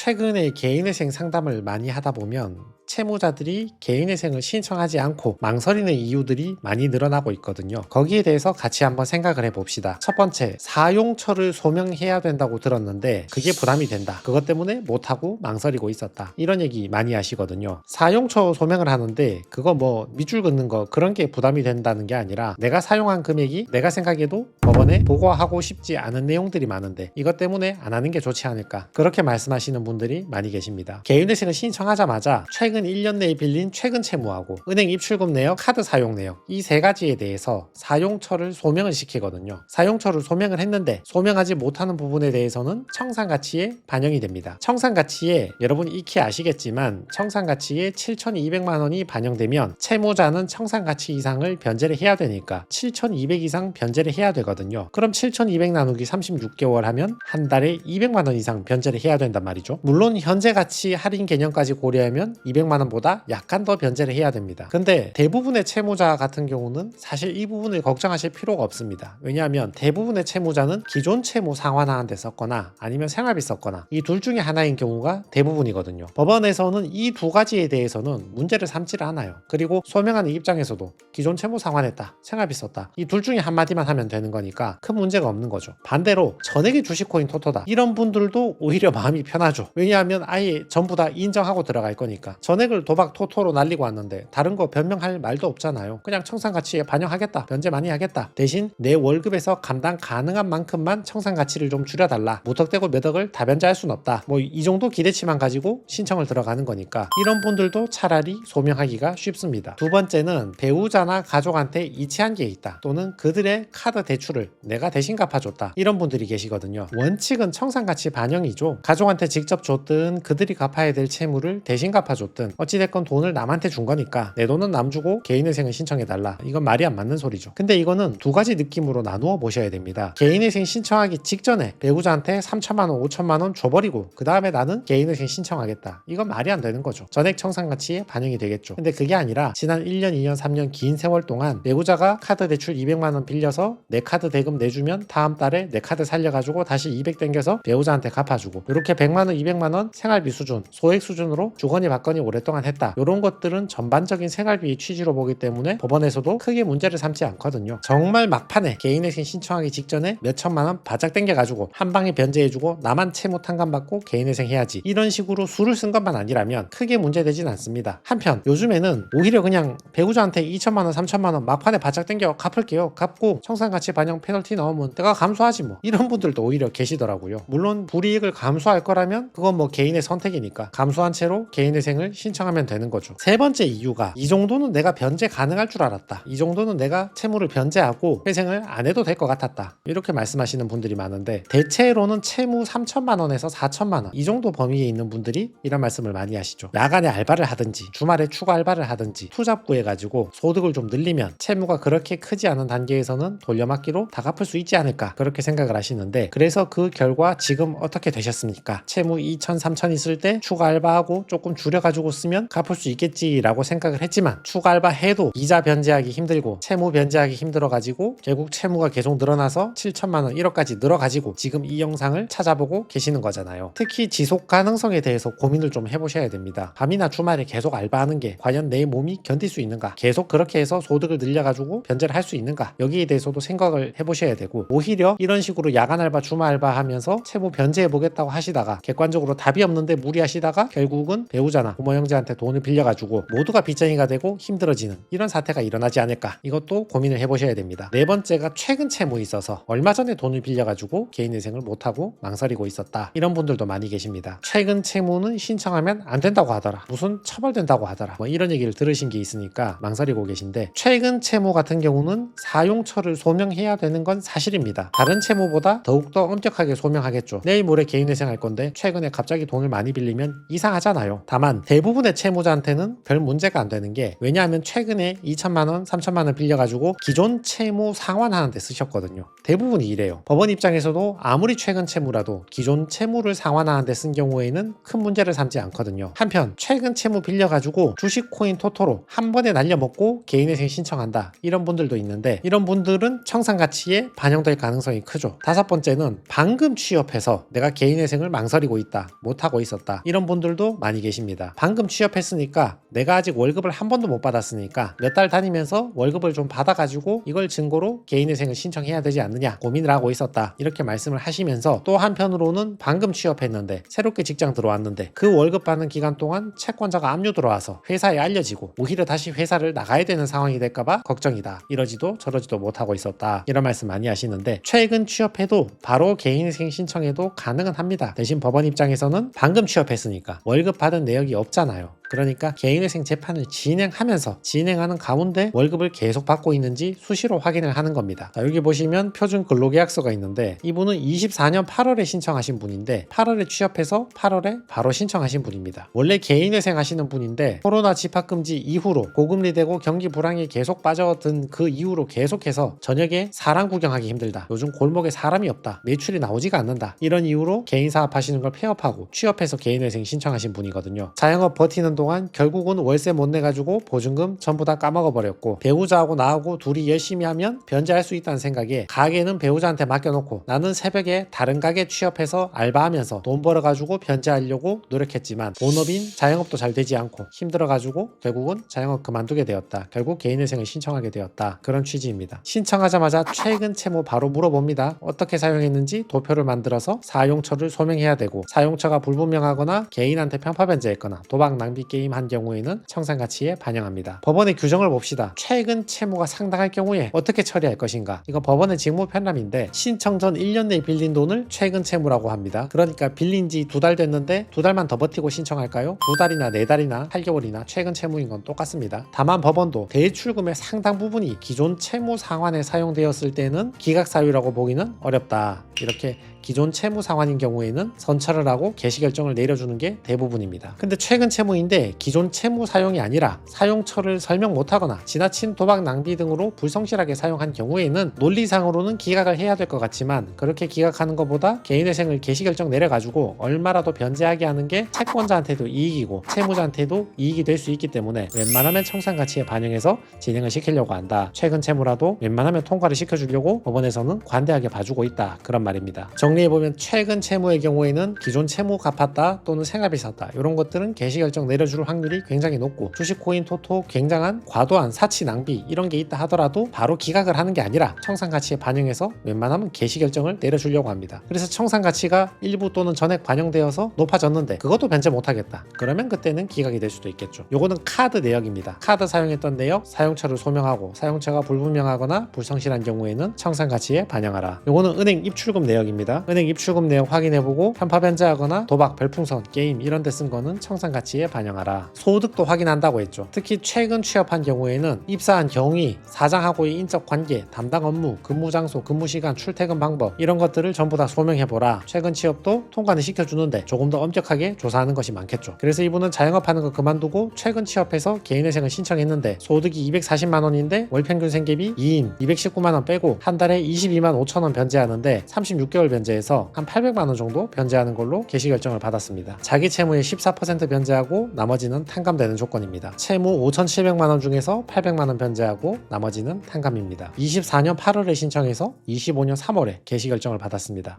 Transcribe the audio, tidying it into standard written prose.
최근에 개인회생 상담을 많이 하다 보면 채무자들이 개인회생을 신청하지 않고 망설이는 이유들이 많이 늘어나고 있거든요. 거기에 대해서 같이 한번 생각을 해봅시다. 첫 번째, 사용처를 소명해야 된다고 들었는데 그게 부담이 된다. 그것 때문에 못하고 망설이고 있었다. 이런 얘기 많이 하시거든요. 사용처 소명을 하는데 그거 뭐 밑줄 긋는 거 그런 게 부담이 된다는 게 아니라 내가 사용한 금액이 내가 생각해도 법원에 보고하고 싶지 않은 내용들이 많은데 이것 때문에 안 하는 게 좋지 않을까, 그렇게 말씀하시는 분들이 많이 계십니다. 개인회생을 신청하자마자 최근 1년 내에 빌린 최근 채무하고 은행 입출금 내역, 카드 사용 내역, 이 세 가지에 대해서 사용처를 소명을 시키거든요. 사용처를 소명을 했는데 소명하지 못하는 부분에 대해서는 청산가치에 반영이 됩니다. 청산가치에 여러분 익히 아시겠지만 청산가치에 7,200만 원이 반영되면 채무자는 청산가치 이상을 변제를 해야 되니까 7,200 이상 변제를 해야 되거든요. 그럼 7,200 나누기 36개월 하면 한 달에 200만 원 이상 변제를 해야 된단 말이죠. 물론 현재 가치 할인 개념까지 고려하면 200만 원보다 약간 더 변제를 해야 됩니다. 근데 대부분의 채무자 같은 경우는 사실 이 부분을 걱정하실 필요가 없습니다. 왜냐하면 대부분의 채무자는 기존 채무 상환하는 데 썼거나 아니면 생활비 썼거나 이 둘 중에 하나인 경우가 대부분이거든요. 법원에서는 이 두 가지에 대해서는 문제를 삼지를 않아요. 그리고 소명하는 입장에서도 기존 채무 상환했다, 생활비 썼다, 이 둘 중에 한마디만 하면 되는 거니까 큰 문제가 없는 거죠. 반대로 전액이 주식코인 토토다, 이런 분들도 오히려 마음이 편하죠. 왜냐하면 아예 전부 다 인정하고 들어갈 거니까. 전액을 도박 토토로 날리고 왔는데 다른 거 변명할 말도 없잖아요. 그냥 청산가치에 반영하겠다, 변제 많이 하겠다, 대신 내 월급에서 감당 가능한 만큼만 청산가치를 좀 줄여달라, 무턱대고 몇 억을 다 변제할 순 없다, 뭐 이 정도 기대치만 가지고 신청을 들어가는 거니까 이런 분들도 차라리 소명하기가 쉽습니다. 두 번째는 배우자나 가족한테 이체한 게 있다, 또는 그들의 카드 대출을 내가 대신 갚아줬다, 이런 분들이 계시거든요. 원칙은 청산가치 반영이죠. 가족한테 직접 줬든 그들이 갚아야 될 채무를 대신 갚아줬든 어찌됐건 돈을 남한테 준 거니까 내 돈은 남 주고 개인회생을 신청해달라, 이건 말이 안 맞는 소리죠. 근데 이거는 두 가지 느낌으로 나누어 보셔야 됩니다. 개인회생 신청하기 직전에 배우자한테 3천만 원 5천만 원 줘버리고 그 다음에 나는 개인회생 신청하겠다, 이건 말이 안 되는 거죠. 전액 청산가치에 반영이 되겠죠. 근데 그게 아니라 지난 1년 2년 3년 긴 세월 동안 배우자가 카드 대출 200만 원 빌려서 내 카드 대금 내주면 다음 달에 내 카드 살려가지고 다시 200 땡겨서 배우자한테 갚아주고, 이렇게 100만 원 200만 원 생활비 수준, 소액 수준으로 주거니 받거니 오랫동안 했다, 이런 것들은 전반적인 생활비 취지로 보기 때문에 법원에서도 크게 문제를 삼지 않거든요. 정말 막판에 개인회생 신청하기 직전에 몇 천만 원 바짝 땡겨가지고 한 방에 변제해주고 나만 채무 탕감받고 개인회생 해야지, 이런 식으로 수를 쓴 것만 아니라면 크게 문제되진 않습니다. 한편 요즘에는 오히려 그냥 배우자한테 2천만 원 3천만 원 막판에 바짝 땡겨 갚을게요, 갚고 청산가치 반영 페널티 넣으면 내가 감수하지 뭐, 이런 분들도 오히려 계시더라고요. 물론 불이익을 감수할 거라면 그건 뭐 개인의 선택이니까 감수한 채로 개인회생을 신청하면 되는 거죠. 세 번째 이유가 이 정도는 내가 변제 가능할 줄 알았다, 이 정도는 내가 채무를 변제하고 회생을 안 해도 될 것 같았다, 이렇게 말씀하시는 분들이 많은데 대체로는 채무 3천만 원에서 4천만 원 이 정도 범위에 있는 분들이 이런 말씀을 많이 하시죠. 야간에 알바를 하든지 주말에 추가 알바를 하든지 투잡 구해가지고 소득을 좀 늘리면 채무가 그렇게 크지 않은 단계에서는 돌려막기로 다 갚을 수 있지 않을까, 그렇게 생각을 하시는데, 그래서 그 결과 지금 어떻게 되셨습니까? 채무 2천 3천 있을 때 추가 알바하고 조금 줄여가지고 쓰면 갚을 수 있겠지라고 생각을 했지만 추가 알바 해도 이자 변제하기 힘들고 채무 변제하기 힘들어가지고 결국 채무가 계속 늘어나서 7천만 원 1억까지 늘어가지고 지금 이 영상을 찾아보고 계시는 거잖아요. 특히 지속 가능성에 대해서 고민을 좀 해보셔야 됩니다. 밤이나 주말에 계속 알바하는 게 과연 내 몸이 견딜 수 있는가, 계속 그렇게 해서 소득을 늘려가지고 변제를 할 수 있는가, 여기에 대해서도 생각을 해보셔야 되고, 오히려 이런 식으로 야간 알바 주말 알바 하면서 채무 변제해보겠다고 하시다가 객관적으로 답이 없는데 무리하시다가 결국은 배우자나 부모 형제한테 돈을 빌려가지고 모두가 빚쟁이가 되고 힘들어지는 이런 사태가 일어나지 않을까, 이것도 고민을 해보셔야 됩니다. 네 번째가 최근 채무 있어서 얼마 전에 돈을 빌려가지고 개인회생을 못하고 망설이고 있었다, 이런 분들도 많이 계십니다. 최근 채무는 신청하면 안 된다고 하더라, 무슨 처벌된다고 하더라, 뭐 이런 얘기를 들으신 게 있으니까 망설이고 계신데, 최근 채무 같은 경우는 사용처를 소명해야 되는 건 사실입니다. 다른 채무보다 더욱더 엄격하게 소명하겠죠. 내일 모레 개인회생 할 건데 최근에 갑자기 돈을 많이 빌리면 이상하잖아요. 다만 대부분 대부분의 채무자한테는 별 문제가 안 되는 게, 왜냐하면 최근에 2천만 원, 3천만 원 빌려가지고 기존 채무 상환하는 데 쓰셨거든요. 대부분이 이래요. 법원 입장에서도 아무리 최근 채무라도 기존 채무를 상환하는 데 쓴 경우에는 큰 문제를 삼지 않거든요. 한편 최근 채무 빌려가지고 주식 코인 토토로 한 번에 날려먹고 개인회생 신청한다, 이런 분들도 있는데, 이런 분들은 청산가치에 반영될 가능성이 크죠. 다섯 번째는 방금 취업해서 내가 개인회생을 망설이고 있다, 못하고 있었다, 이런 분들도 많이 계십니다. 방금 취업했으니까 내가 아직 월급을 한 번도 못 받았으니까 몇 달 다니면서 월급을 좀 받아가지고 이걸 증거로 개인회생을 신청해야 되지 않느냐 고민을 하고 있었다, 이렇게 말씀을 하시면서, 또 한편으로는 방금 취업했는데 새롭게 직장 들어왔는데 그 월급 받는 기간 동안 채권자가 압류 들어와서 회사에 알려지고 오히려 다시 회사를 나가야 되는 상황이 될까봐 걱정이다, 이러지도 저러지도 못하고 있었다, 이런 말씀 많이 하시는데, 최근 취업해도 바로 개인회생 신청해도 가능은 합니다. 대신 법원 입장에서는 방금 취업했으니까 월급 받은 내역이 없잖아요. 그러니까 개인회생 재판을 진행하는 가운데 월급을 계속 받고 있는지 수시로 확인을 하는 겁니다. 자, 여기 보시면 표준 근로계약서가 있는데, 이분은 24년 8월에 신청하신 분인데 8월에 취업해서 8월에 바로 신청하신 분입니다. 원래 개인회생 하시는 분인데 코로나 집합금지 이후로 고금리 되고 경기 불황이 계속 빠져든 그 이후로 계속해서 저녁에 사람 구경하기 힘들다, 요즘 골목에 사람이 없다, 매출이 나오지가 않는다, 이런 이유로 개인 사업하시는 걸 폐업하고 취업해서 개인회생 신청하신 분이거든요. 자영업 버티는 동안 결국은 월세 못 내가지고 보증금 전부 다 까먹어버렸고, 배우자하고 나하고 둘이 열심히 하면 변제할 수 있다는 생각에 가게는 배우자한테 맡겨놓고 나는 새벽에 다른 가게 취업해서 알바하면서 돈 벌어가지고 변제하려고 노력했지만 본업인 자영업도 잘 되지 않고 힘들어가지고 결국은 자영업 그만두게 되었다, 결국 개인회생을 신청하게 되었다, 그런 취지입니다. 신청하자마자 최근 채무 바로 물어봅니다. 어떻게 사용했는지 도표를 만들어서 사용처를 소명해야 되고, 사용처가 불분명하거나 개인한테 편파 변제했거나 도박 낭비 게임 한 경우에는 청산가치에 반영합니다. 법원의 규정을 봅시다. 최근 채무가 상당할 경우에 어떻게 처리할 것인가, 이거 법원의 직무 편람인데, 신청 전 1년 내에 빌린 돈을 최근 채무라고 합니다. 그러니까 빌린 지 2달 됐는데 2달만 더 버티고 신청할까요? 2달이나 4달이나 8개월이나 최근 채무인 건 똑같습니다. 다만 법원도 대출금의 상당 부분이 기존 채무 상환에 사용되었을 때는 기각사유라고 보기는 어렵다, 이렇게 기존 채무 상환인 경우에는 선처를 하고 개시결정을 내려주는 게 대부분입니다. 근데 최근 채무인데 기존 채무 사용이 아니라 사용처를 설명 못하거나 지나친 도박 낭비 등으로 불성실하게 사용한 경우에는 논리상으로는 기각을 해야 될 것 같지만, 그렇게 기각하는 것보다 개인회생을 개시결정 내려가지고 얼마라도 변제하게 하는 게 채권자한테도 이익이고 채무자한테도 이익이 될 수 있기 때문에 웬만하면 청산가치에 반영해서 진행을 시키려고 한다, 최근 채무라도 웬만하면 통과를 시켜주려고 법원에서는 관대하게 봐주고 있다, 그런 말입니다. 정리해보면 최근 채무의 경우에는 기존 채무 갚았다 또는 생활비 샀다, 이런 것들은 개시결정 내려줄 확률이 굉장히 높고, 주식 코인 토토 굉장한 과도한 사치 낭비 이런 게 있다 하더라도 바로 기각을 하는 게 아니라 청산가치에 반영해서 웬만하면 개시결정을 내려주려고 합니다. 그래서 청산가치가 일부 또는 전액 반영되어서 높아졌는데 그것도 변제 못하겠다, 그러면 그때는 기각이 될 수도 있겠죠. 요거는 카드 내역입니다. 카드 사용했던 내역 사용처를 소명하고, 사용처가 불분명하거나 불성실한 경우에는 청산가치에 반영하라. 요거는 은행 입출금 내역입니다. 은행 입출금 내역 확인해보고 편파 변제하거나 도박, 별풍선, 게임 이런 데 쓴 거는 청산가치에 반영하라. 소득도 확인한다고 했죠. 특히 최근 취업한 경우에는 입사한 경위, 사장하고의 인적 관계, 담당 업무, 근무 장소, 근무 시간, 출퇴근 방법 이런 것들을 전부 다 소명해보라. 최근 취업도 통과는 시켜주는데 조금 더 엄격하게 조사하는 것이 많겠죠. 그래서 이분은 자영업하는 거 그만두고 최근 취업해서 개인회생을 신청했는데 소득이 240만 원인데 월평균 생계비 2인 219만 원 빼고 한 달에 22만 5천 원 변제하는데 36개월 변제해서 한 800만 원 정도 변제하는 걸로 개시결정을 받았습니다. 자기 채무의 14% 변제하고 나머지는 탕감되는 조건입니다. 채무 5,700만 원 중에서 800만 원 변제하고 나머지는 탕감입니다. 24년 8월에 신청해서 25년 3월에 개시결정을 받았습니다.